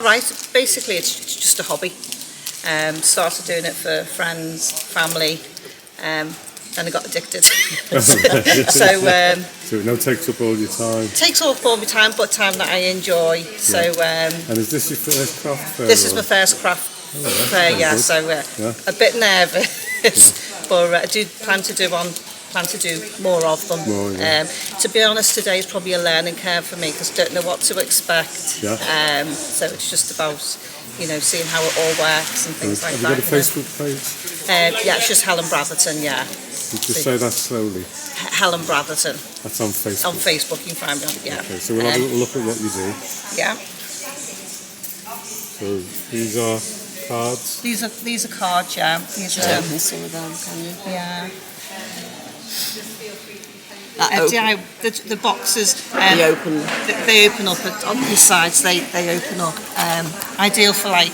right. Basically, it's just a hobby. Started doing it for friends, family. Then I got addicted. So it now takes up all your time. takes up all my time, but time that I enjoy. So And is this your first craft fair? this is my first craft fair, yeah. good. So a bit nervous, but I do plan to do more of them. More, yeah. To be honest, today is probably a learning curve for me because I don't know what to expect. Yeah. So it's just about seeing how it all works and things like Have that. you got a Facebook page? Yeah, it's just Helen Bratherton, yeah. You just say that slowly. Helen Bratherton. That's on Facebook. On Facebook, you can find me on, yeah. Okay, so we'll have a little look at what you do. Yeah. So these are cards. These are cards, yeah. These are, Open some of them, can you? yeah. The boxes, they open up on the sides. They open up. Ideal for like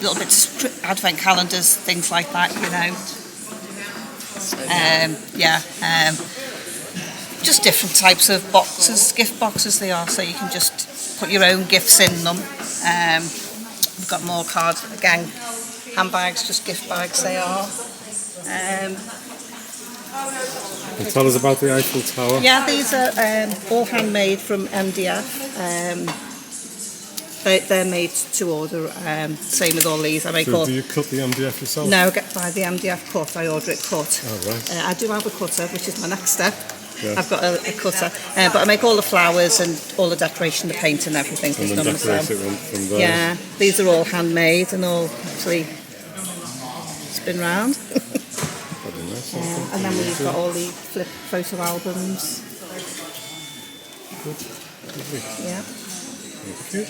little bits of advent calendars, things like that. Just different types of boxes, gift boxes they are. So you can just put your own gifts in them. We've got more cards again. Handbags, just gift bags. They are. And tell us about the Eiffel Tower. Yeah, these are all handmade from MDF. They're made to order. Same with all these. I make So all. do you cut the MDF yourself? No, I get by the MDF cut. I order it cut. Oh, right. I do have a cutter, which is my next step. Yeah. I've got a cutter, but I make all the flowers and all the decoration, the paint and everything. And then decorate it from there. Yeah, these are all handmade and all actually spin round. And then we've got all the flip photo albums. Good. Lovely. Yeah. Thank you.